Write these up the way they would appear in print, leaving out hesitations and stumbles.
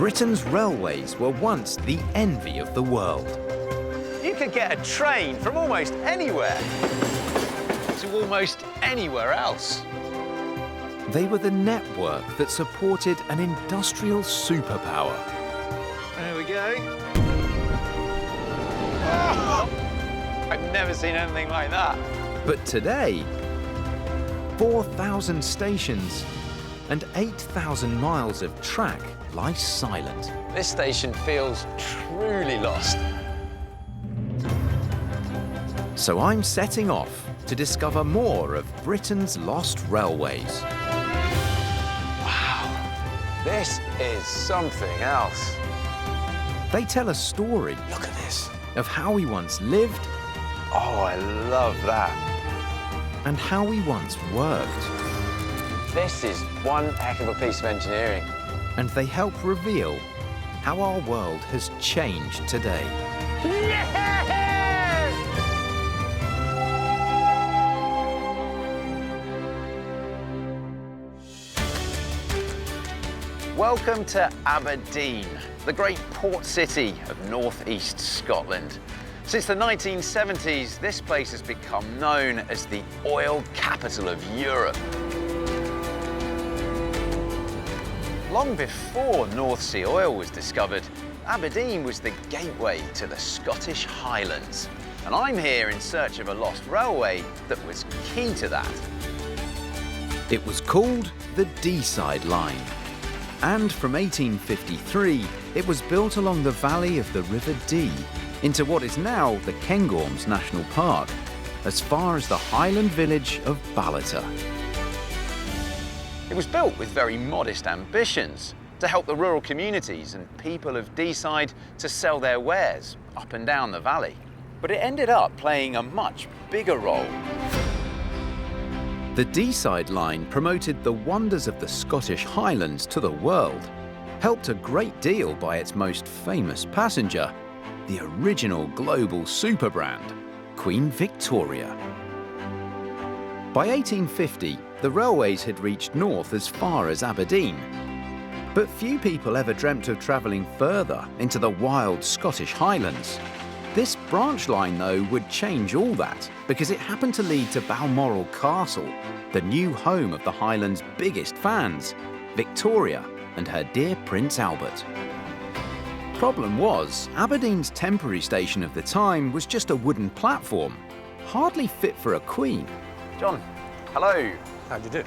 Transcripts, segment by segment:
Britain's railways were once the envy of the world. You could get a train from almost anywhere to almost anywhere else. They were the network that supported an industrial superpower. There we go. Oh! I've never seen anything like that. But today, 4,000 stations and 8,000 miles of track lie silent. This station feels truly lost. So I'm setting off to discover more of Britain's lost railways. Wow, this is something else. They tell a story. Look at this. Of how we once lived. Oh, I love that. And how we once worked. This is one heck of a piece of engineering. And they help reveal how our world has changed today. Yeah! Welcome to Aberdeen, the great port city of northeast Scotland. Since the 1970s, this place has become known as the oil capital of Europe. Long before North Sea oil was discovered, Aberdeen was the gateway to the Scottish Highlands. And I'm here in search of a lost railway that was key to that. It was called the Dside line. And from 1853, it was built along the valley of the River Dee into what is now the Cairngorms National Park, as far as the Highland village of Ballater. It was built with very modest ambitions to help the rural communities and people of Dside to sell their wares up and down the valley. But it ended up playing a much bigger role. The Dside line promoted the wonders of the Scottish Highlands to the world, helped a great deal by its most famous passenger, the original global super brand, Queen Victoria. By 1850, the railways had reached north as far as Aberdeen. But few people ever dreamt of travelling further into the wild Scottish Highlands. This branch line, though, would change all that because it happened to lead to Balmoral Castle, the new home of the Highlands' biggest fans, Victoria and her dear Prince Albert. Problem was, Aberdeen's temporary station of the time was just a wooden platform, hardly fit for a queen. John, hello. How'd you do?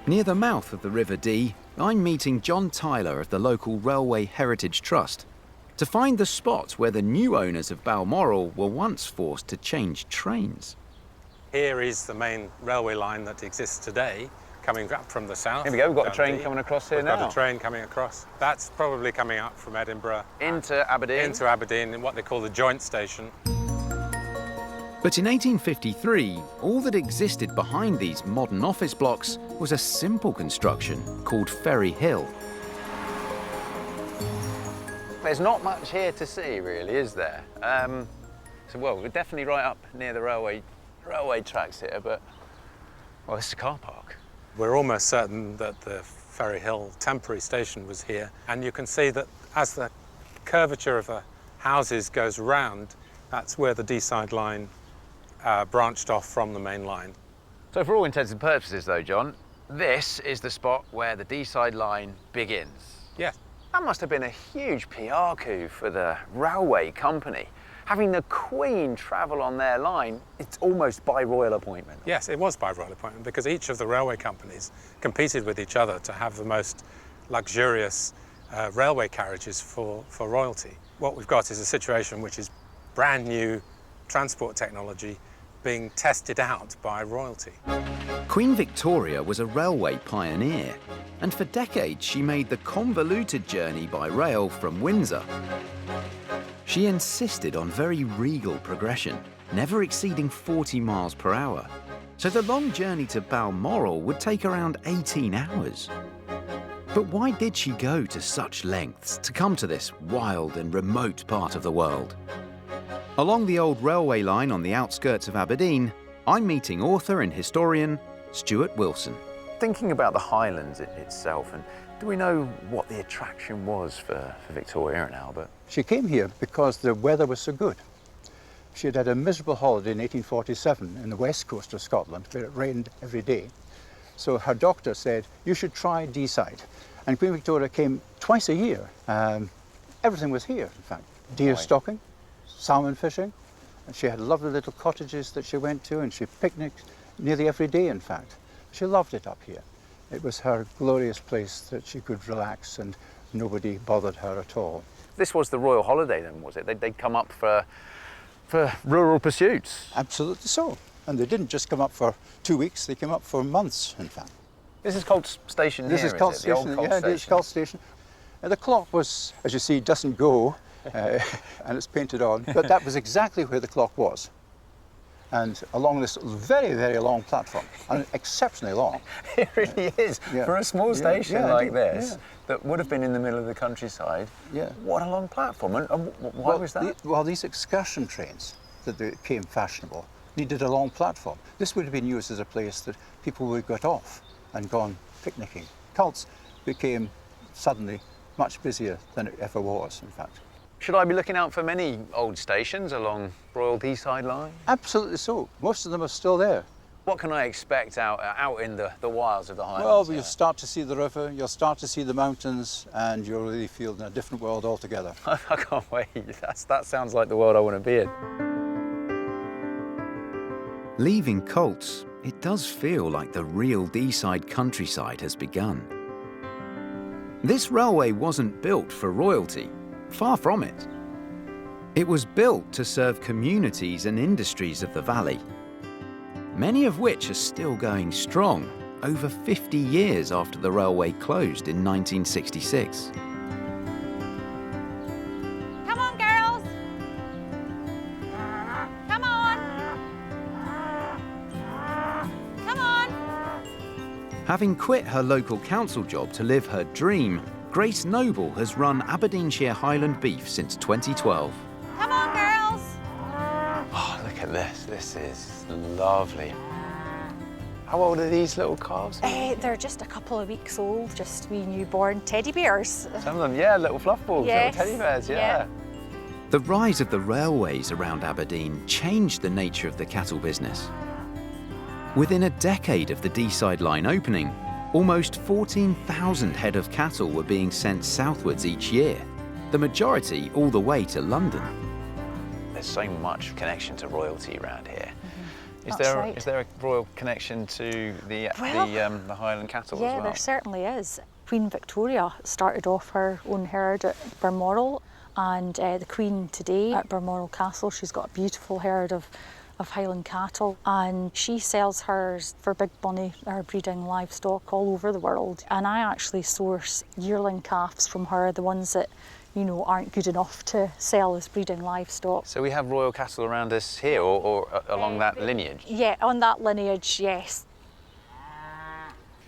Near the mouth of the River Dee, I'm meeting John Tyler of the local Railway Heritage Trust to find the spot where the new owners of Balmoral were once forced to change trains. Here is the main railway line that exists today, coming up from the south. Here we go, we've got a train coming across here now. We've got a train coming across. That's probably coming up from Edinburgh. Into Aberdeen? Into Aberdeen, in what they call the joint station. But in 1853, all that existed behind these modern office blocks was a simple construction called Ferry Hill. There's not much here to see, really, is there? Well, we're definitely right up near the railway tracks here, but, well, this is a car park. We're almost certain that the Ferry Hill temporary station was here, and you can see that as the curvature of the houses goes round, that's where the Dside line branched off from the main line. So for all intents and purposes, though, John, this is the spot where the Dside line begins. Yes. That must have been a huge PR coup for the railway company. Having the Queen travel on their line, it's almost by royal appointment. Yes, it was by royal appointment because each of the railway companies competed with each other to have the most luxurious railway carriages for royalty. What we've got is a situation which is brand new transport technology being tested out by royalty. Queen Victoria was a railway pioneer, and for decades she made the convoluted journey by rail from Windsor. She insisted on very regal progression, never exceeding 40 miles per hour. So the long journey to Balmoral would take around 18 hours. But why did she go to such lengths to come to this wild and remote part of the world? Along the old railway line on the outskirts of Aberdeen, I'm meeting author and historian Stuart Wilson. Thinking about the Highlands itself, and Do we know what the attraction was for Victoria and Albert? She came here because the weather was so good. She had had a miserable holiday in 1847 in the west coast of Scotland, where it rained every day. So her doctor said, you should try Dside. And Queen Victoria came twice a year. Everything was here, in fact. Deer stalking, salmon fishing. And she had lovely little cottages that she went to, and she picnicked nearly every day, in fact. She loved it up here. It was her glorious place that she could relax and nobody bothered her at all. This was the royal holiday then, was it? They'd come up for rural pursuits? Absolutely so. And they didn't just come up for 2 weeks, they came up for months, in fact. This is Colt Station here, This is Colt it? The old Station, Colt yeah, Station. it's Colt Station. The clock was, as you see, doesn't go, and it's painted on, but that was exactly where the clock was. And along this very, very long platform, and exceptionally long. It really is. Yeah. For a small station like this, yeah. that would have been in the middle of the countryside, Yeah. what a long platform. And why was that? These excursion trains that became fashionable needed a long platform. This would have been used as a place that people would get off and gone picnicking. Cults became suddenly much busier than it ever was, in fact. Should I be looking out for many old stations along Royal Dside line? Absolutely so. Most of them are still there. What can I expect out in the wilds of the Highlands? Well, you'll start to see the river, you'll start to see the mountains, and you'll really feel in a different world altogether. I can't wait. That sounds like the world I want to be in. Leaving Colts, it does feel like the real Dside countryside has begun. This railway wasn't built for royalty, far from it. It was built to serve communities and industries of the valley, many of which are still going strong over 50 years after the railway closed in 1966. Come on, girls! Come on! Come on! Having quit her local council job to live her dream, Grace Noble has run Aberdeenshire Highland beef since 2012. Come on, girls! Oh, look at this. This is lovely. How old are these little calves? They're just a couple of weeks old, just wee newborn teddy bears. Some of them, yeah, little fluff balls, Yes, little teddy bears, yeah. yeah. The rise of the railways around Aberdeen changed the nature of the cattle business. Within a decade of the Dside line opening, almost 14,000 head of cattle were being sent southwards each year, the majority all the way to London. There's so much connection to royalty around here. Is That's there right. is there a royal connection to the Highland cattle as Yeah, well? there certainly is. Queen Victoria started off her own herd at Balmoral, and the Queen today at Balmoral Castle, she's got a beautiful herd of Highland cattle, and she sells hers for big money, her breeding livestock all over the world. And I actually source yearling calves from her, the ones that, you know, aren't good enough to sell as breeding livestock. So we have royal cattle around us here, or along that lineage? Yeah, on that lineage, yes.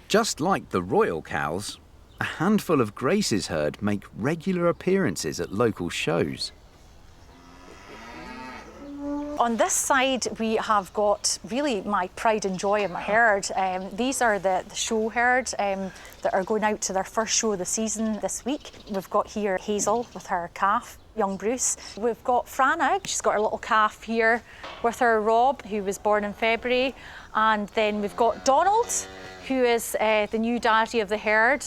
Just like the royal cows, a handful of Grace's herd make regular appearances at local shows. On this side, we have got really my pride and joy in my herd. These are the show herd that are going out to their first show of the season this week. We've got here Hazel with her calf, young Bruce. We've got Franna, she's got her little calf here with her Rob, who was born in February. And then we've got Donald, who is the new daddy of the herd.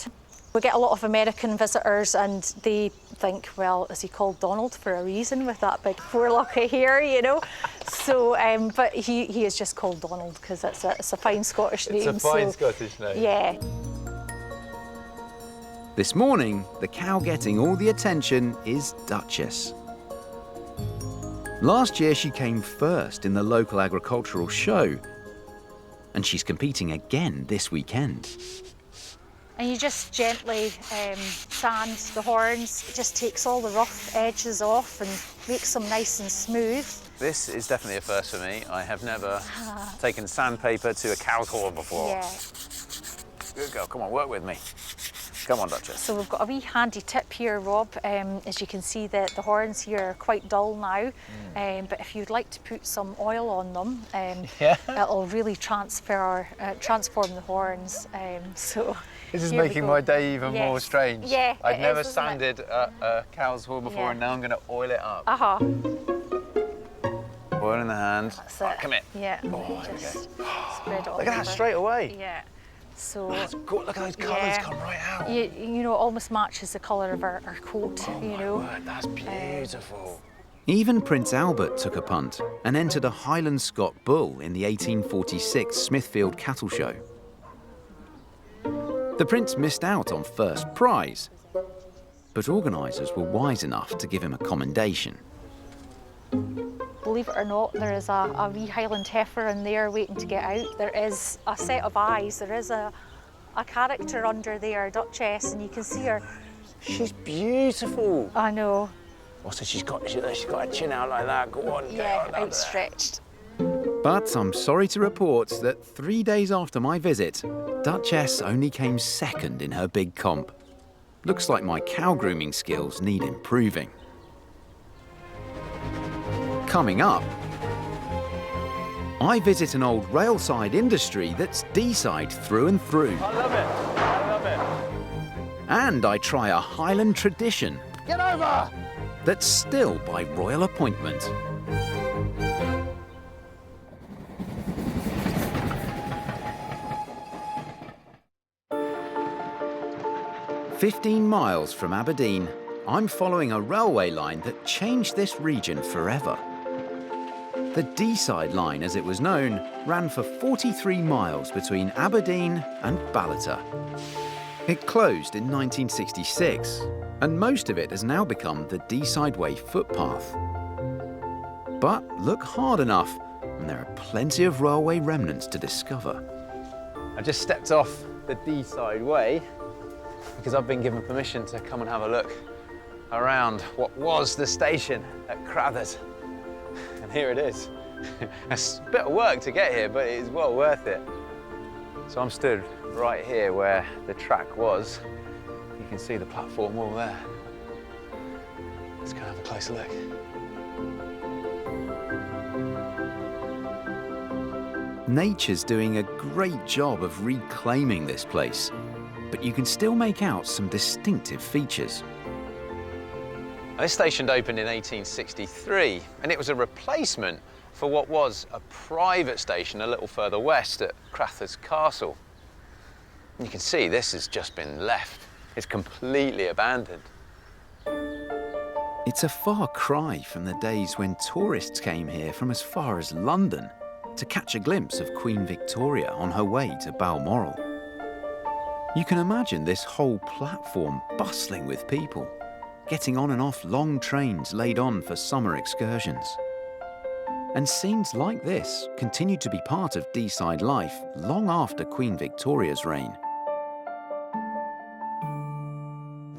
We get a lot of American visitors and they think, well, is he called Donald for a reason with that big forelock of hair, you know? So, but he is just called Donald because it's a fine Scottish name. It's a fine Scottish name. Yeah. This morning, the cow getting all the attention is Duchess. Last year, she came first in the local agricultural show, and she's competing again this weekend. And you just gently sand the horns. It just takes all the rough edges off and makes them nice and smooth. This is definitely a first for me. I have never taken sandpaper to a cow's horn before. Yeah. Good girl, come on, work with me. Come on, Duchess. So we've got a wee handy tip here, Rob. As you can see, the horns here are quite dull now, but if you'd like to put some oil on them, it'll really transform the horns. So This is here we making go. my day even Yes. more strange. Yeah, I've it never is, isn't it? sanded a cow's horn before, Yeah. and now I'm going to oil it up. Uh-huh. Oil in the hand. That's Oh, it. come here. Yeah. Oh, there we Just go. spread it all Look at that over. straight away. Yeah. So That's good. Look at those colours yeah. come right out. you know, it almost matches the colour of our coat. Oh you my know. word, that's beautiful. Even Prince Albert took a punt and entered a Highland Scot bull in the 1846 Smithfield Cattle Show. The Prince missed out on first prize, but organisers were wise enough to give him a commendation. Believe it or not, there is a wee Highland heifer in there waiting to get out. There is a set of eyes. There is a character under there, Duchess, and you can see her. She's beautiful. I know. Also, she's got her chin out like that. Go on, get Yeah, on down outstretched. But I'm sorry to report that 3 days after my visit, Duchess only came second in her big comp. Looks like my cow grooming skills need improving. Coming up, I visit an old railside industry that's Dside through and through. I love it. I love it. And I try a Highland tradition Get over! that's still by royal appointment. "15 miles from Aberdeen, I'm following a railway line that changed this region forever. The Dside line, as it was known, ran for 43 miles between Aberdeen and Balmoral. It closed in 1966, and most of it has now become the Dside Way footpath. But look hard enough, and there are plenty of railway remnants to discover. I just stepped off the Dside Way because I've been given permission to come and have a look around what was the station at Crathes. And here it is. It's a bit of work to get here, but it is well worth it. So I'm stood right here where the track was. You can see the platform wall there. Let's go have a closer look. Nature's doing a great job of reclaiming this place, but you can still make out some distinctive features. This station opened in 1863, and it was a replacement for what was a private station a little further west at Crathes Castle. And you can see this has just been left. It's completely abandoned. It's a far cry from the days when tourists came here from as far as London to catch a glimpse of Queen Victoria on her way to Balmoral. You can imagine this whole platform bustling with people, getting on and off long trains laid on for summer excursions. And scenes like this continued to be part of Dside life long after Queen Victoria's reign.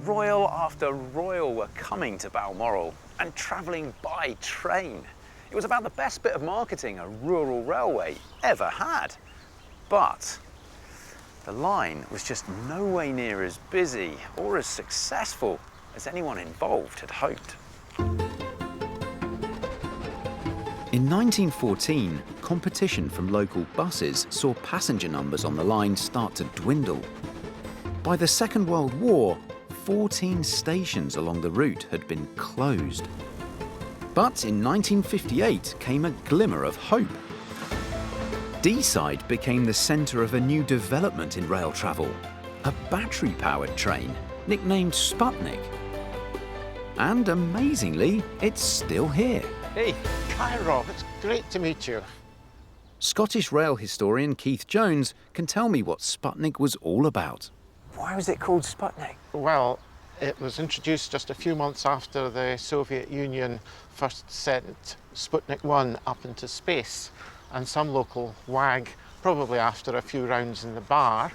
Royal after royal were coming to Balmoral and travelling by train. It was about the best bit of marketing a rural railway ever had. But the line was just no way near as busy or as successful as anyone involved had hoped. In 1914, competition from local buses saw passenger numbers on the line start to dwindle. By the Second World War, 14 stations along the route had been closed. But in 1958 came a glimmer of hope. Dside became the centre of a new development in rail travel, a battery-powered train nicknamed Sputnik. And amazingly, it's still here. Hey, Hi, Rob. It's great to meet you. Scottish rail historian Keith Jones can tell me what Sputnik was all about. why was it called Sputnik? Well, it was introduced just a few months after the Soviet Union first sent Sputnik 1 up into space, and some local wag, probably after a few rounds in the bar,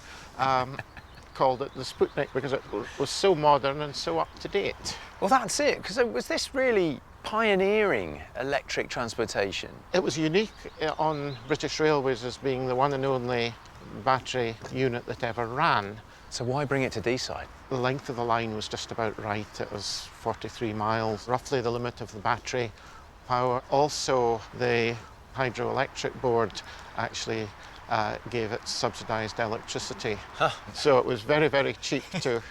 called it the Sputnik because it was so modern and so up to date. Well, that's it, because was this really pioneering electric transportation? It was unique on British Railways as being the one and only battery unit that ever ran. So why bring it to Dside? The length of the line was just about right. It was 43 miles, roughly the limit of the battery power. Also, the hydroelectric board actually gave it subsidised electricity. Huh. So it was very, very cheap to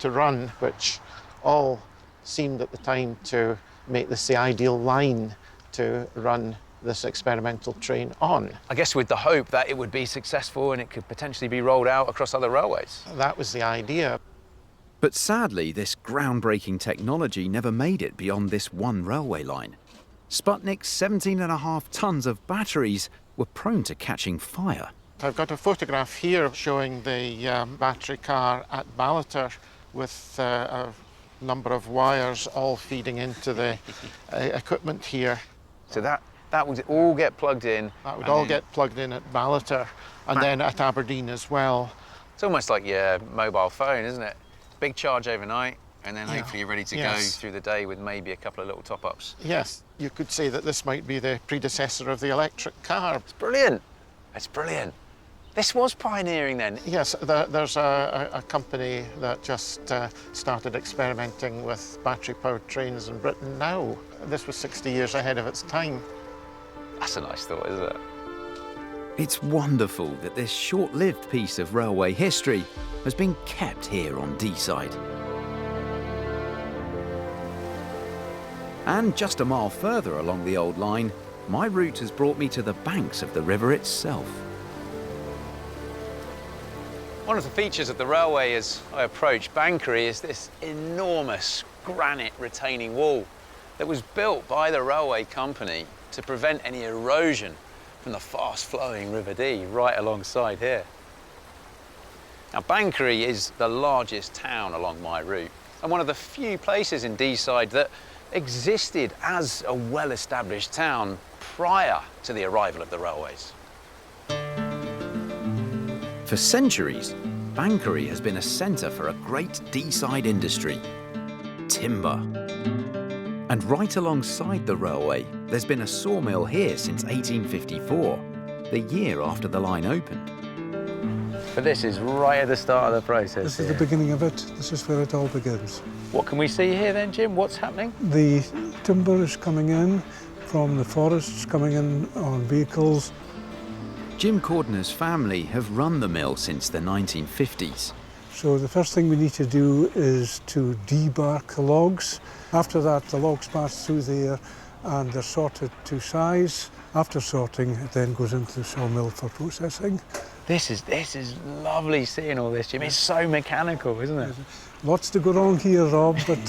run, which all seemed at the time to make this the ideal line to run this experimental train on. I guess with the hope that it would be successful and it could potentially be rolled out across other railways. That was the idea. But sadly, this groundbreaking technology never made it beyond this one railway line. Sputnik's 17.5 tons of batteries were prone to catching fire. I've got a photograph here showing the battery car at Ballater with a number of wires all feeding into the equipment here. So that would all get plugged in. That would all get plugged in at Ballater and then at Aberdeen as well. It's almost like your mobile phone, isn't it? Big charge overnight, and then hopefully you're ready to go through the day with maybe a couple of little top-ups. Yes, you could say that this might be the predecessor of the electric car. It's brilliant. It's brilliant. This was pioneering then. Yes, there's a company that just started experimenting with battery-powered trains in Britain now. This was 60 years ahead of its time. That's a nice thought, isn't it? It's wonderful that this short-lived piece of railway history has been kept here on Dside. And just a mile further along the old line, my route has brought me to the banks of the river itself. One of the features of the railway as I approach Banchory is this enormous granite retaining wall that was built by the railway company to prevent any erosion from the fast-flowing River Dee right alongside here. Now, Banchory is the largest town along my route and one of the few places in Dside that existed as a well-established town prior to the arrival of the railways. For centuries, Banchory has been a centre for a great Dside industry, timber. And right alongside the railway, there's been a sawmill here since 1854, the year after the line opened. But this is right at the start of the process. This is the beginning of it. This is where it all begins. What can we see here then, Jim? What's happening? The timber is coming in from the forests, coming in on vehicles. Jim Cordner's family have run the mill since the 1950s. So the first thing we need to do is to debark the logs. After that, the logs pass through there and they're sorted to size. After sorting, it then goes into the sawmill for processing. This is lovely seeing all this, Jim. It's so mechanical, isn't it? Lots to go wrong here, Rob, but...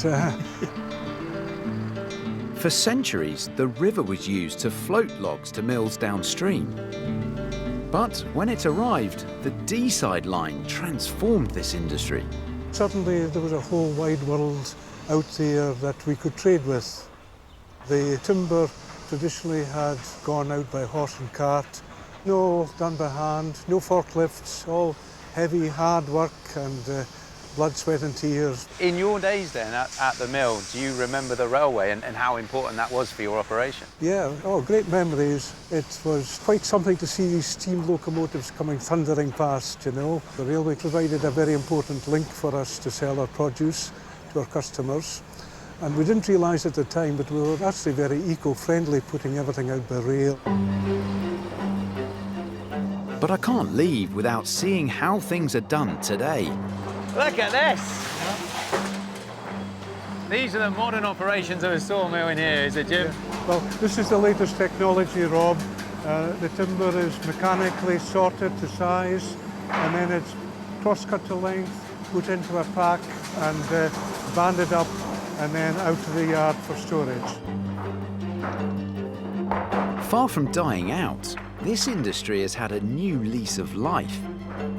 For centuries, the river was used to float logs to mills downstream. But when it arrived, the Dside line transformed this industry. Suddenly there was a whole wide world out there that we could trade with. The timber traditionally had gone out by horse and cart. No done by hand, no forklifts, all heavy, hard work and blood, sweat and tears. In your days then at the mill, do you remember the railway and how important that was for your operation? Yeah, oh, great memories. It was quite something to see these steam locomotives coming thundering past, you know. The railway provided a very important link for us to sell our produce to our customers. And we didn't realise at the time, but we were actually very eco-friendly, putting everything out by rail. But I can't leave without seeing how things are done today. Look at this! These are the modern operations of a sawmill in here, is it, Jim? Yeah. Well, this is the latest technology, Rob. The timber is mechanically sorted to size, and then it's cross-cut to length, put into a pack, and banded up, and then out to the yard for storage. Far from dying out, this industry has had a new lease of life.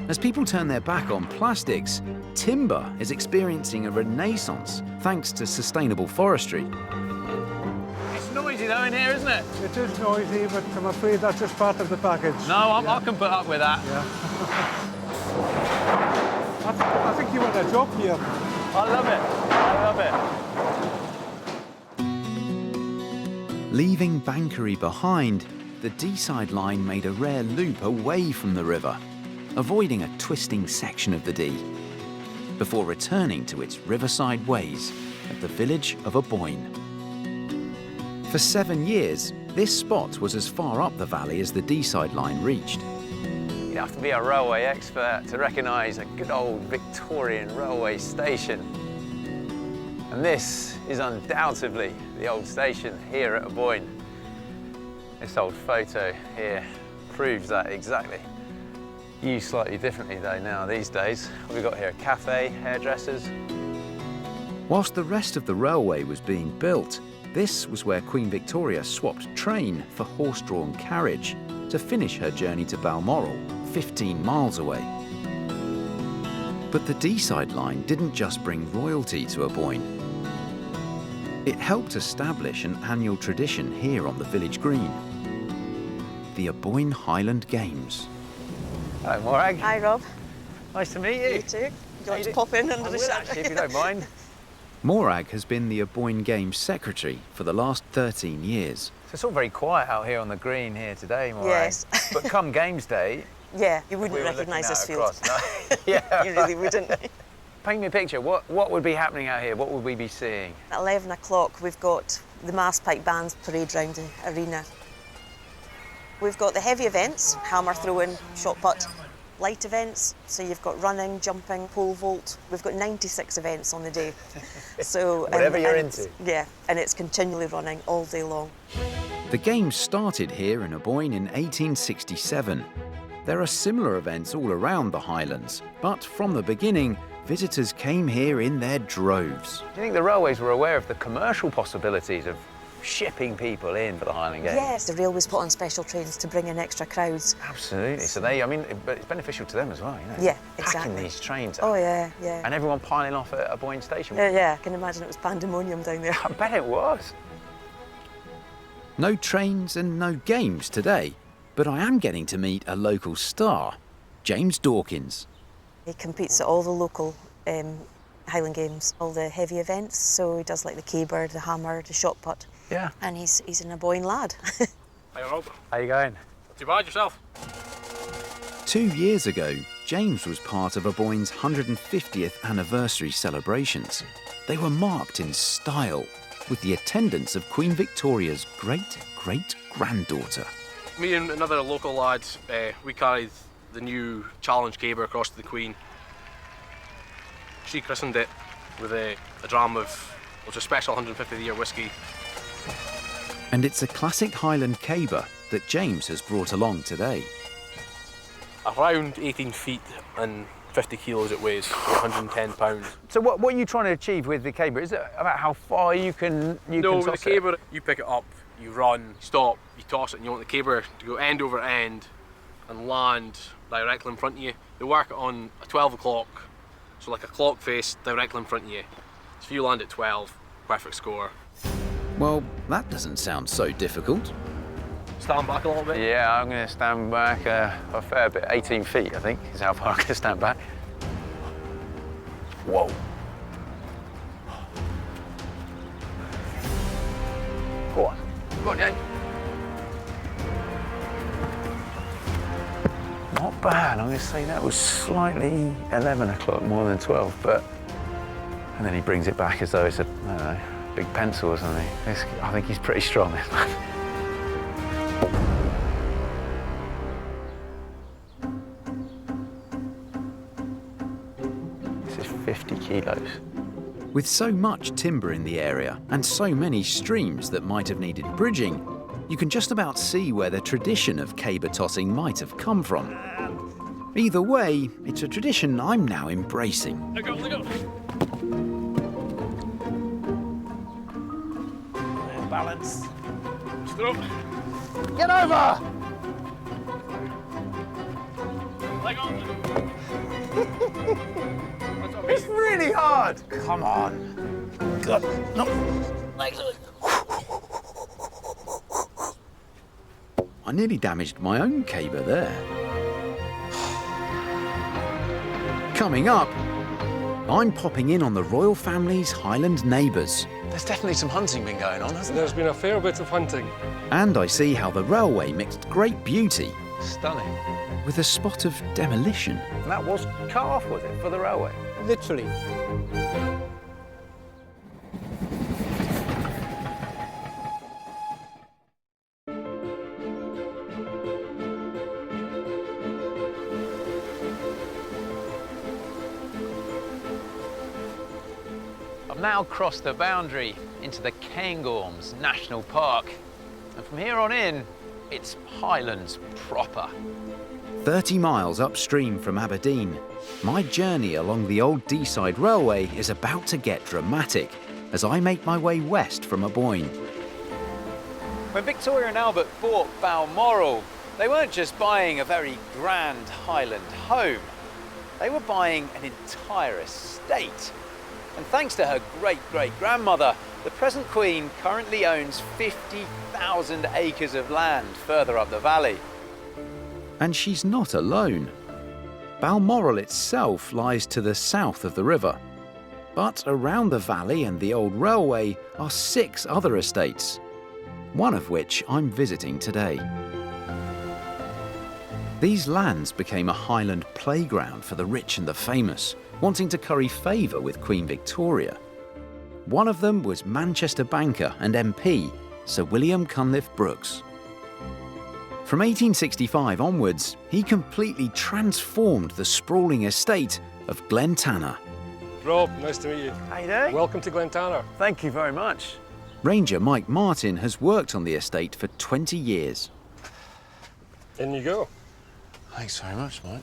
As people turn their back on plastics, timber is experiencing a renaissance thanks to sustainable forestry. It's noisy though in here, isn't it? It is noisy, but I'm afraid that's just part of the package. No, I can put up with that. Yeah. I think you want a job here. I love it. I love it. Leaving Banchory behind, the Dside line made a rare loop away from the river. avoiding a twisting section of the Dee, before returning to its riverside ways at the village of Aboyne. For 7 years, this spot was as far up the valley as the Dside line reached. You have to be a railway expert to recognise a good old Victorian railway station. And this is undoubtedly the old station here at Aboyne. This old photo here proves that exactly. Used slightly differently though now these days. What we've got here, a cafe, hairdressers. Whilst the rest of the railway was being built, this was where Queen Victoria swapped train for horse-drawn carriage to finish her journey to Balmoral, 15 miles away. But the Dside line didn't just bring royalty to Aboyne. It helped establish an annual tradition here on the village green, the Aboyne Highland Games. Hello, Morag. Hi, Rob. Nice to meet you. You too. You want to pop in under the will, shed? actually, if you don't mind. Morag has been the Aboyne Games secretary for the last 13 years. So it's all very quiet out here on the green here today, Morag. Yes. But come Games Day, Yeah, you wouldn't we were recognise looking this out field. across. No. Yeah, You really wouldn't. Paint me a picture. What would be happening out here? What would we be seeing? At 11 o'clock, we've got the Mass Pike Bands parade round the arena. We've got the heavy events, hammer throwing, shot put. Light events, so you've got running, jumping, pole vault. We've got 96 events on the day. So Whatever you're and into. Yeah, and it's continually running all day long. The Games started here in Aboyne in 1867. There are similar events all around the Highlands, but from the beginning, visitors came here in their droves. Do you think the railways were aware of the commercial possibilities of shipping people in for the Highland Games? Yes, the railways put on special trains to bring in extra crowds. Absolutely. So but it's beneficial to them as well, you know. Yeah, Packing exactly. these trains Oh up. yeah, yeah. And everyone piling off at Aboyne station. Yeah, I can imagine it was pandemonium down there. I bet it was. No trains and no games today, but I am getting to meet a local star, James Dawkins. He competes at all the local Highland Games, all the heavy events. So he does like the caber, the hammer, the shot put. Yeah. And he's an Aboyne lad. Hi Rob, How you going? not too bad yourself? 2 years ago, James was part of Aboyne's 150th anniversary celebrations. They were marked in style, with the attendance of Queen Victoria's great-great-granddaughter. Me and another local lad, we carried the new challenge caber across to the Queen. She christened it with a dram of, which is a special 150-year whisky. And it's a classic Highland caber that James has brought along today. Around 18 feet and 50 kilos it weighs, 110 pounds. So what are you trying to achieve with the caber? Is it about how far you can No, with the toss caber, you pick it up, you run, stop, you toss it, and you want the caber to go end over end and land directly in front of you. They work it on a 12 o'clock, so like a clock face directly in front of you. So if you land at 12, perfect score. Well, that doesn't sound so difficult. Stand back a little bit. Yeah, I'm going to stand back a fair bit. 18 feet, I think, is how far I can stand back. Whoa. Go on. Go on, Jane. Not bad. I'm going to say that was slightly 11 o'clock, more than 12, but... And then he brings it back as though it's a, I don't know, big pencil or something. I think he's pretty strong, this man. This is 50 kilos. With so much timber in the area and so many streams that might have needed bridging, you can just about see where the tradition of caber tossing might have come from. Either way, it's a tradition I'm now embracing. Let go, let go. Balance. Stroke. Get over! Let go. It's really hard. Come on. God, no. I nearly damaged my own caber there. Coming up, I'm popping in on the royal family's Highland neighbours. There's definitely some hunting been going on, hasn't there? There's been a fair bit of hunting. And I see how the railway mixed great beauty Stunning. with a spot of demolition. And that was cut off, was it, for the railway? Literally. I've now crossed the boundary into the Cairngorms National Park. And from here on in, it's Highlands proper. 30 miles upstream from Aberdeen, my journey along the old Dside railway is about to get dramatic as I make my way west from Aberdeen. When Victoria and Albert bought Balmoral, they weren't just buying a very grand Highland home, they were buying an entire estate. And thanks to her great-great-grandmother, the present Queen currently owns 50,000 acres of land further up the valley. And she's not alone. Balmoral itself lies to the south of the river. But around the valley and the old railway are 6 other estates, one of which I'm visiting today. These lands became a Highland playground for the rich and the famous, wanting to curry favour with Queen Victoria. One of them was Manchester banker and MP, Sir William Cunliffe Brooks. From 1865 onwards, he completely transformed the sprawling estate of Glen Tanar. Rob, nice to meet you. How you doing? Welcome to Glen Tanar. Thank you very much. Ranger Mike Martin has worked on the estate for 20 years. In you go. Thanks very much, Mike.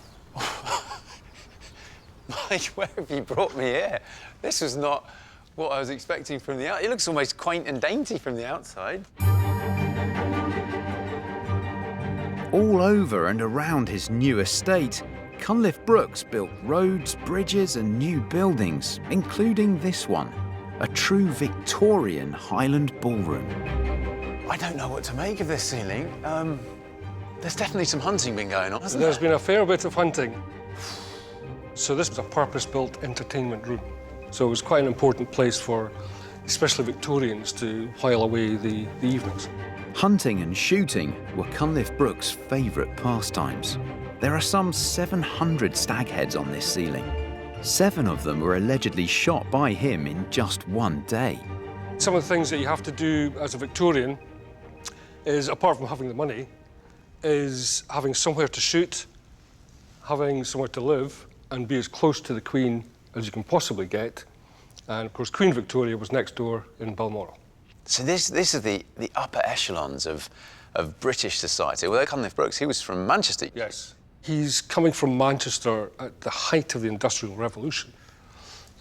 Mike, where have you brought me here? This was not what I was expecting from the outside. It looks almost quaint and dainty from the outside. All over and around his new estate, Cunliffe Brooks built roads, bridges and new buildings, including this one, a true Victorian Highland ballroom. I don't know what to make of this ceiling. There's definitely some hunting been going on, hasn't There's there? been a fair bit of hunting. So this was a purpose-built entertainment room. So it was quite an important place for especially Victorians to while away the evenings. Hunting and shooting were Cunliffe Brooks' favourite pastimes. There are some 700 stag heads on this ceiling. 7 of them were allegedly shot by him in just one day. Some of the things that you have to do as a Victorian is, apart from having the money, is having somewhere to shoot, having somewhere to live, and be as close to the Queen as you can possibly get. And of course, Queen Victoria was next door in Balmoral. So this is the upper echelons of British society. Well, Cunliffe Brooks, he was from Manchester. Yes. He's coming from Manchester at the height of the Industrial Revolution.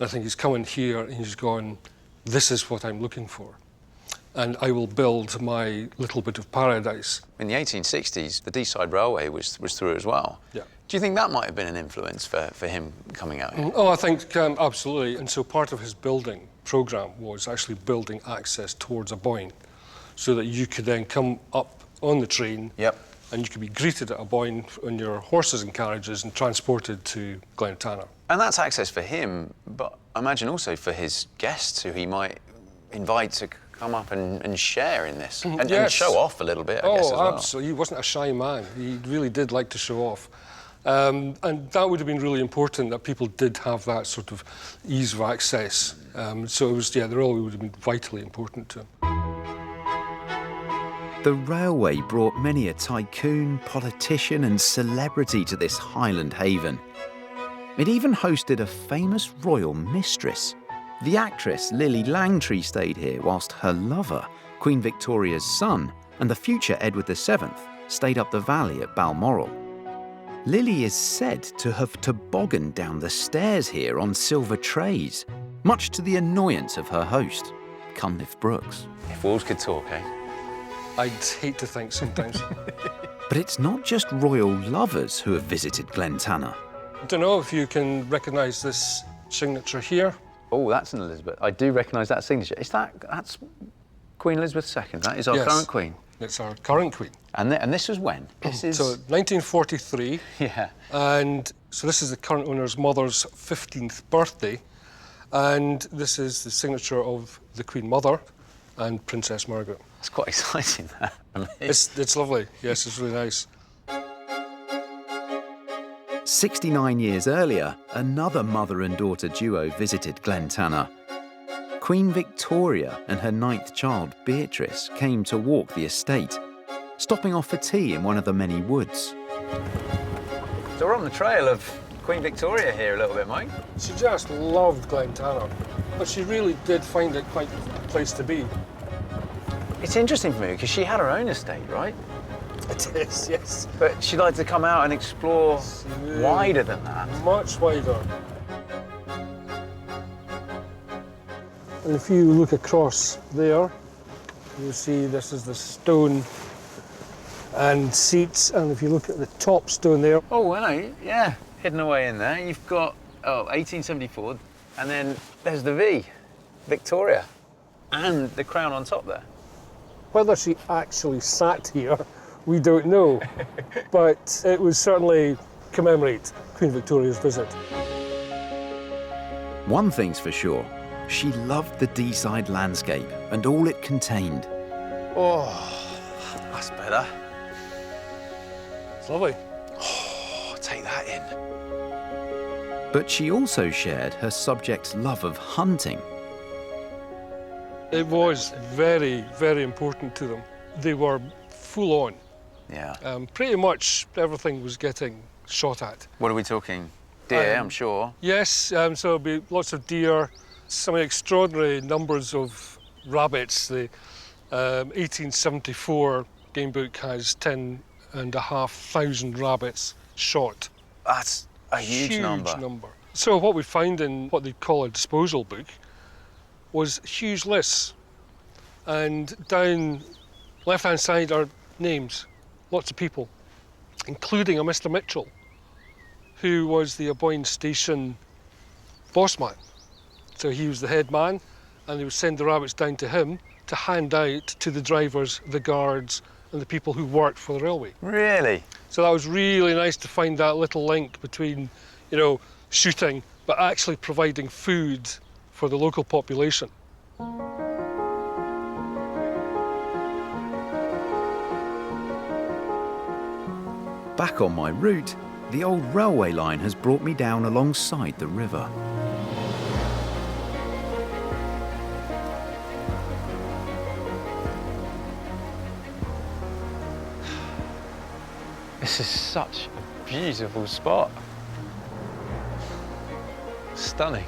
I think he's coming here and he's gone, this is what I'm looking for. And I will build my little bit of paradise. In the 1860s, the Dside Railway was through as well. Yeah. Do you think that might have been an influence for him coming out here? Oh, I think absolutely. And so part of his building programme was actually building access towards Aberdeen so that you could then come up on the train. Yep. And you could be greeted at Aberdeen on your horses and carriages and transported to Glen Tanar. And that's access for him, but I imagine also for his guests who he might invite to come up and share in this and, Yes. and show off a little bit, I guess, as well. Oh, absolutely. He wasn't a shy man. He really did like to show off. And that would have been really important, that people did have that sort of ease of access. So it was, yeah, the railway would have been vitally important to him. The railway brought many a tycoon, politician and celebrity to this Highland haven. It even hosted a famous royal mistress. The actress Lily Langtry stayed here whilst her lover, Queen Victoria's son, and the future Edward VII stayed up the valley at Balmoral. Lily is said to have tobogganed down the stairs here on silver trays, much to the annoyance of her host, Cunliffe Brooks. If wolves could talk, eh? I'd hate to think sometimes. But it's not just royal lovers who have visited Glen Tanar. I don't know if you can recognise this signature here. Oh, that's an Elizabeth. I do recognise that signature. That's Queen Elizabeth II. That is our Yes. current Queen. It's our current Queen. And this was when? This is... So 1943. Yeah. And so this is the current owner's mother's 15th birthday. And this is the signature of the Queen Mother and Princess Margaret. That's quite exciting, that. It's lovely. Yes, it's really nice. 69 years earlier, another mother and daughter duo visited Glen Tanar. Queen Victoria and her 9th child, Beatrice, came to walk the estate, stopping off for tea in one of the many woods. So we're on the trail of Queen Victoria here a little bit, Mike. She just loved Glen Tanar, but she really did find it quite a place to be. It's interesting for me because she had her own estate, right? It is, yes. But she liked to come out and explore wider than that. Much wider. And if you look across there, you'll see this is the stone and seats, and if you look at the top stone there. Oh, hello, yeah, hidden away in there. You've got, 1874, and then there's the V, Victoria, and the crown on top there. Whether she actually sat here, we don't know, but it would certainly commemorate Queen Victoria's visit. One thing's for sure, she loved the Dside landscape and all it contained. Oh, that's better. It's lovely. Oh, take that in. But she also shared her subjects' love of hunting. It was very, very important to them. They were full on. Yeah. Pretty much everything was getting shot at. What are we talking? Deer, I'm sure. Yes, so there'll be lots of deer, some extraordinary numbers of rabbits. The 1874 game book has 10,500 rabbits shot. That's a huge number. So what we found in what they call a disposal book was huge lists, and down left-hand side are names, lots of people, including a Mr. Mitchell, who was the Aberdeen station boss man. So he was the head man, and they would send the rabbits down to him to hand out to the drivers, the guards, and the people who worked for the railway. Really? So that was really nice to find that little link between, shooting, but actually providing food for the local population. Back on my route, the old railway line has brought me down alongside the river. This is such a beautiful spot. Stunning.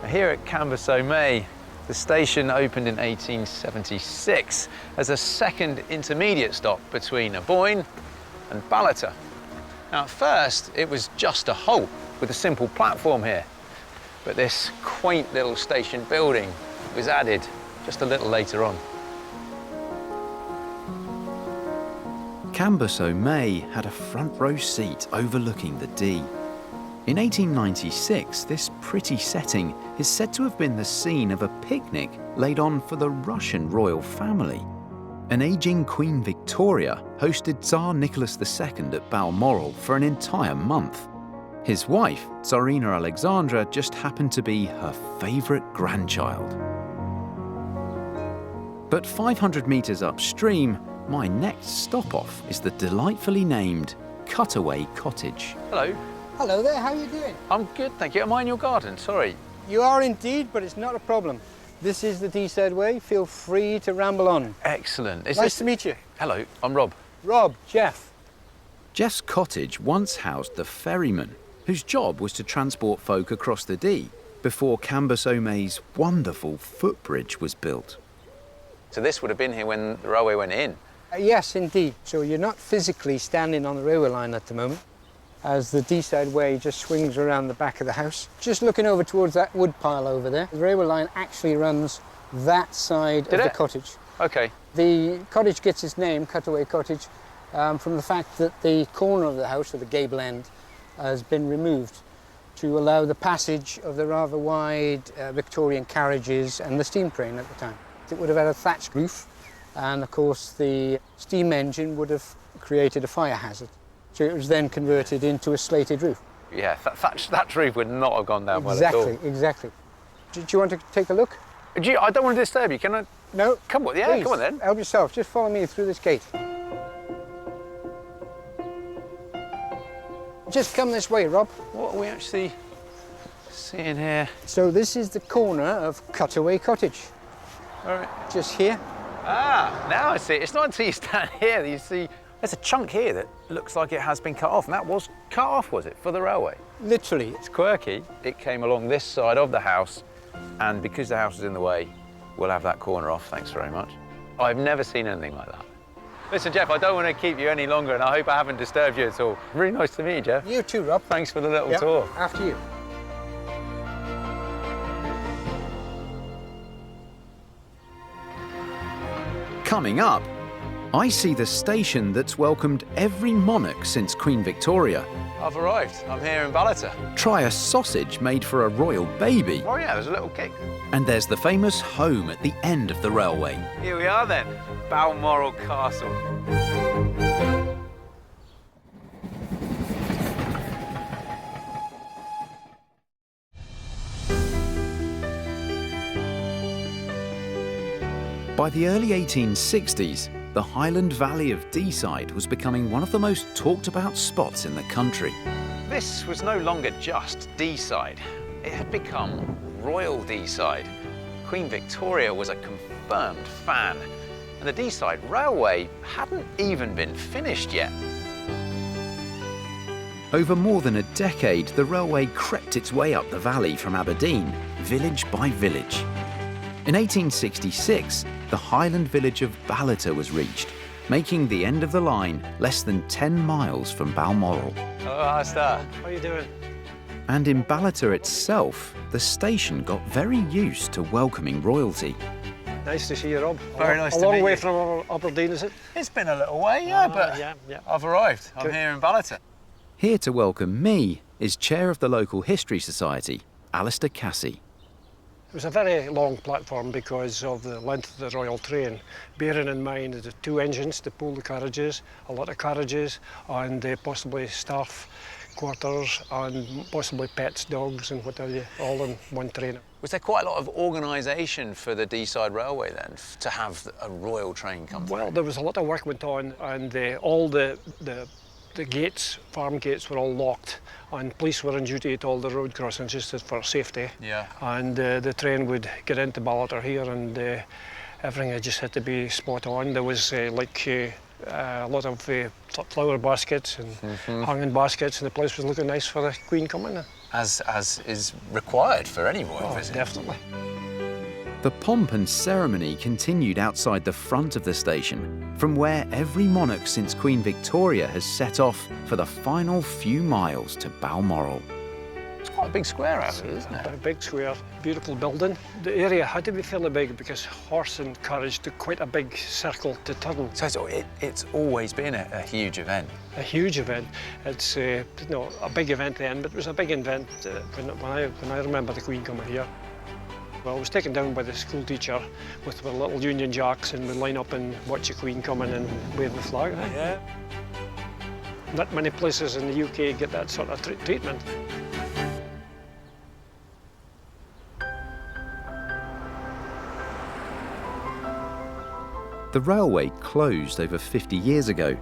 Here at Cambus-o-May, the station opened in 1876 as a second intermediate stop between Aberdeen and Ballater. Now, at first, it was just a halt with a simple platform here, but this quaint little station building was added just a little later on. Cambus-o-May had a front row seat overlooking the Dee. In 1896, this pretty setting is said to have been the scene of a picnic laid on for the Russian royal family. An aging Queen Victoria hosted Tsar Nicholas II at Balmoral for an entire month. His wife, Tsarina Alexandra, just happened to be her favourite grandchild. But 500 metres upstream, my next stop-off is the delightfully named Cutaway Cottage. Hello. Hello there, how are you doing? I'm good, thank you. Am I in your garden? Sorry. You are indeed, but it's not a problem. This is the Dside way. Feel free to ramble on. Excellent. Nice to meet you. Hello, I'm Rob. Rob, Jeff. Jeff's cottage once housed the ferryman, whose job was to transport folk across the Dee before Cambus-o-May's wonderful footbridge was built. So this would have been here when the railway went in? Yes, indeed. So you're not physically standing on the railway line at the moment, as the Dside way just swings around the back of the house. Just looking over towards that wood pile over there, the railway line actually runs that side of the cottage. Okay. The cottage gets its name, Cutaway Cottage, from the fact that the corner of the house, or the gable end, has been removed to allow the passage of the rather wide Victorian carriages and the steam train at the time. It would have had a thatched roof, and of course the steam engine would have created a fire hazard. So it was then converted into a slated roof. Yeah, that roof would not have gone down well at all. Exactly. Do you want to take a look? I don't want to disturb you, can I? No. Come on, yeah, please, come on then. Help yourself, just follow me through this gate. Just come this way, Rob. What are we actually seeing here? So this is the corner of Cutaway Cottage. All right. Just here. Ah, now I see it. It's not until you stand here that you see there's a chunk here that looks like it has been cut off, and that was cut off, was it, for the railway? Literally. It's quirky. It came along this side of the house, and because the house is in the way, we'll have that corner off, thanks very much. I've never seen anything like that. Listen, Jeff, I don't want to keep you any longer, and I hope I haven't disturbed you at all. Really nice to meet you, Jeff. You too, Rob. Thanks for the little tour. After you. Coming up, I see the station that's welcomed every monarch since Queen Victoria. I've arrived. I'm here in Balmoral. Try a sausage made for a royal baby. Oh yeah, there's a little cake. And there's the famous home at the end of the railway. Here we are then, Balmoral Castle. By the early 1860s, the Highland Valley of Dside was becoming one of the most talked about spots in the country. This was no longer just Dside. It had become Royal Dside. Queen Victoria was a confirmed fan, and the Dside Railway hadn't even been finished yet. Over more than a decade, the railway crept its way up the valley from Aberdeen, village by village. In 1866, the Highland village of Balmoral was reached, making the end of the line less than 10 miles from Balmoral. Hello, Alistair. How are you doing? And in Balmoral itself, the station got very used to welcoming royalty. Nice to see you, Rob. Very nice to meet you. A long way from Aberdeen, is it? It's been a little way, yeah, but yeah. I've arrived. I'm here in Balmoral. Here to welcome me is chair of the local history society, Alistair Cassie. It was a very long platform because of the length of the royal train, bearing in mind the two engines to pull the carriages, a lot of carriages, and possibly staff quarters and possibly pets, dogs and whatever, all in one train. Was there quite a lot of organisation for the Dside Railway then, to have a royal train come through? Well, there was a lot of work went on, and all the gates, farm gates, were all locked, and police were on duty at all the road crossings just for safety. Yeah. And the train would get into Balmoral here, and everything just had to be spot on. There was a lot of flower baskets and hanging baskets, and the place was looking nice for the Queen coming in. As is required for any royal visit. Definitely. The pomp and ceremony continued outside the front of the station, from where every monarch since Queen Victoria has set off for the final few miles to Balmoral. It's quite a big square out here, isn't it? A big square, beautiful building. The area had to be fairly big because horse and carriage took quite a big circle to turn. So it's always been a huge event. A huge event. It's a big event then, but it was a big event when I remember the Queen coming here. Well, I was taken down by the school teacher with the little Union Jacks, and we'd line up and watch the Queen come in and wave the flag. Yeah. Not many places in the UK get that sort of treatment. The railway closed over 50 years ago,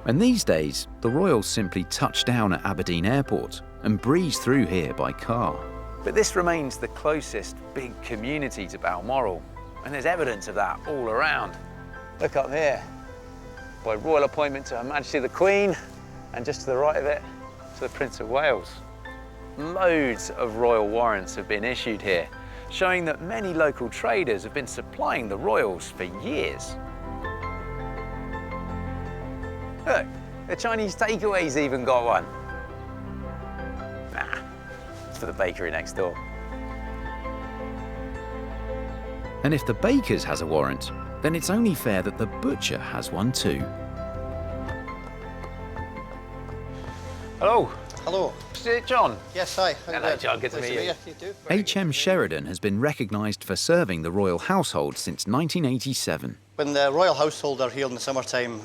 and these days the Royals simply touch down at Aberdeen Airport and breeze through here by car. But this remains the closest big community to Balmoral, and there's evidence of that all around. Look up here. By royal appointment to Her Majesty the Queen, and just to the right of it, to the Prince of Wales. Loads of royal warrants have been issued here, showing that many local traders have been supplying the royals for years. Look, the Chinese takeaway's even got one. Nah, it's for the bakery next door. And if the baker's has a warrant, then it's only fair that the butcher has one too. Hello. Hello. Is it John? Yes, hi. Hello, John. Good to meet you. You too. H.M. Sheridan has been recognised for serving the royal household since 1987. When the royal household are here in the summertime,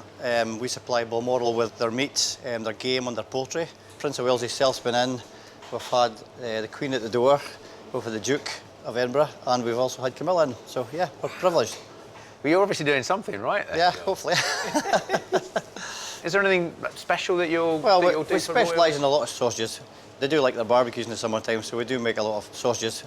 we supply Balmoral with their meat, their game and their poultry. Prince of Wales himself's been in. We've had the Queen at the door, both of the Duke of Edinburgh, and we've also had Camilla in. So, yeah, we're privileged. Well, you're obviously doing something right there. Yeah, hopefully. Is there anything special that you'll Well, that you'll do we for specialise royals? in a lot of sausages. They do like their barbecues in the summertime, so we do make a lot of sausages.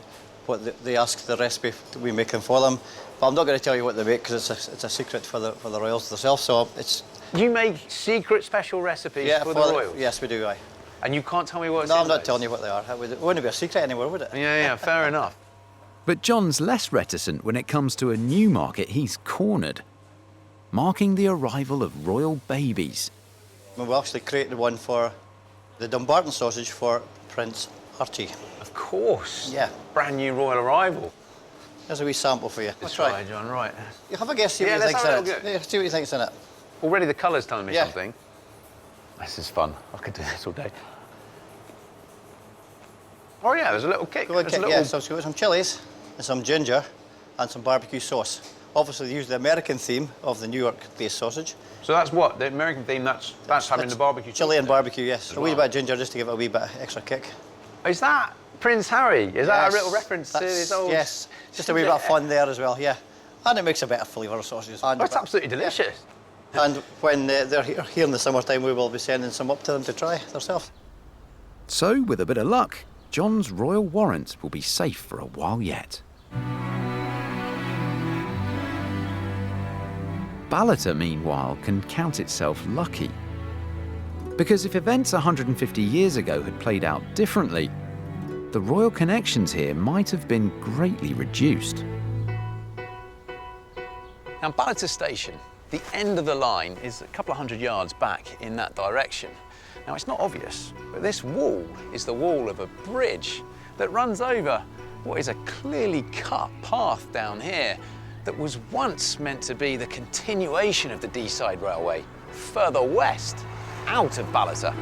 What they ask the recipe, we make them for them. But I'm not going to tell you what they make because it's a secret for the royals themselves. So it's. You make secret special recipes for the royals? Yes, we do. Aye. And you can't tell me what's No, in I'm not those? telling you what they are. It wouldn't be a secret anymore, would it? Yeah, fair enough. But John's less reticent when it comes to a new market he's cornered, marking the arrival of royal babies. We actually created one for the Dumbarton sausage for Prince Archie. Of course. Yeah. Brand new royal arrival. There's a wee sample for you. Let's try, John, right. You have a guess, see what you let's think's have a in little it. go. Yeah, see what you think's in it. Already the colour's telling me Yeah. something. This is fun. I could do this all day. Oh yeah, there's a little kick. Go and There's a kick, little... yeah, so it's got some chilies and some ginger and some barbecue sauce. Obviously, they use the American theme of the New York-based sausage. So that's what? The American theme, that's having the barbecue Chili and sauce barbecue, yes. A wee bit of ginger just to give it a wee bit of extra kick. Is that Prince Harry? Is that a Yes, little reference to his old... Yes, just a wee bit of fun there as well, yeah. And it makes a better flavour of sausages. Oh, it's absolutely delicious. And when they're here in the summertime, we will be sending some up to them to try themselves. So, with a bit of luck, John's royal warrant will be safe for a while yet. Balata, meanwhile, can count itself lucky. Because if events 150 years ago had played out differently, the royal connections here might have been greatly reduced. Now, Balata Station, the end of the line, is a couple of hundred yards back in that direction. Now, it's not obvious, but this wall is the wall of a bridge that runs over what is a clearly cut path down here that was once meant to be the continuation of the Dside Railway further west, out of Balata.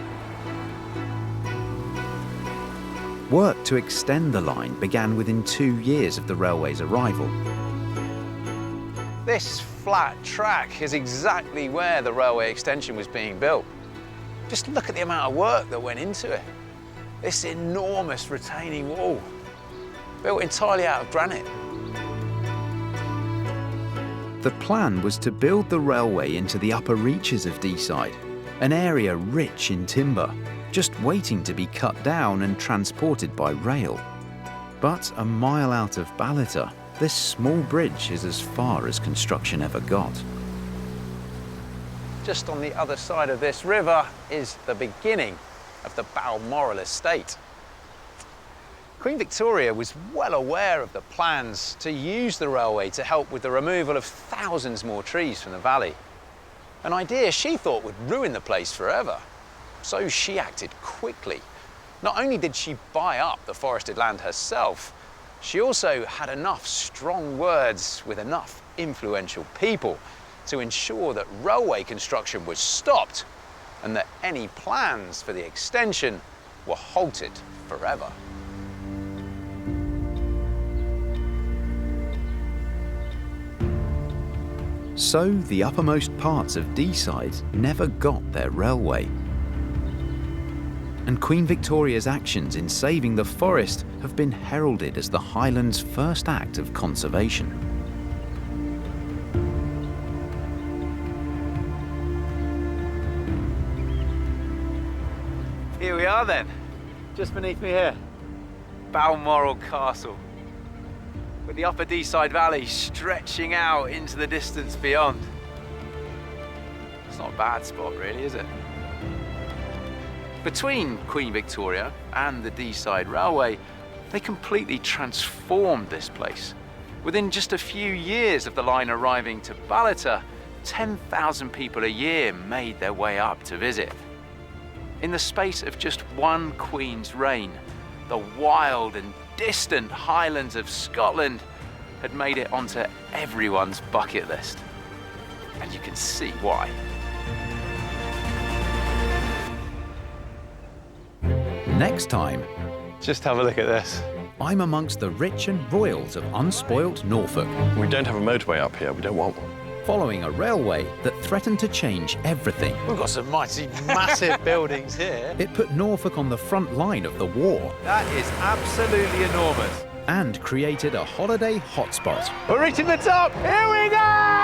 Work to extend the line began within 2 years of the railway's arrival. This flat track is exactly where the railway extension was being built. Just look at the amount of work that went into it. This enormous retaining wall, built entirely out of granite. The plan was to build the railway into the upper reaches of Dside, an area rich in timber, just waiting to be cut down and transported by rail. But a mile out of Balata, this small bridge is as far as construction ever got. Just on the other side of this river is the beginning of the Balmoral estate. Queen Victoria was well aware of the plans to use the railway to help with the removal of thousands more trees from the valley. An idea she thought would ruin the place forever. So she acted quickly. Not only did she buy up the forested land herself, she also had enough strong words with enough influential people to ensure that railway construction was stopped and that any plans for the extension were halted forever. So the uppermost parts of Dside never got their railway. And Queen Victoria's actions in saving the forest have been heralded as the Highlands' first act of conservation. Here we are then, just beneath me here, Balmoral Castle, with the upper Dside Valley stretching out into the distance beyond. It's not a bad spot really, is it? Between Queen Victoria and the Dside Railway, they completely transformed this place. Within just a few years of the line arriving to Balata, 10,000 people a year made their way up to visit. In the space of just one Queen's reign, the wild and distant Highlands of Scotland had made it onto everyone's bucket list. And you can see why. Next time, just have a look at this. I'm amongst the rich and royals of unspoilt Norfolk. We don't have a motorway up here, we don't want one. Following a railway that threatened to change everything. We've got some mighty massive buildings here. It put Norfolk on the front line of the war. That is absolutely enormous. And created a holiday hotspot. We're reaching the top, here we go!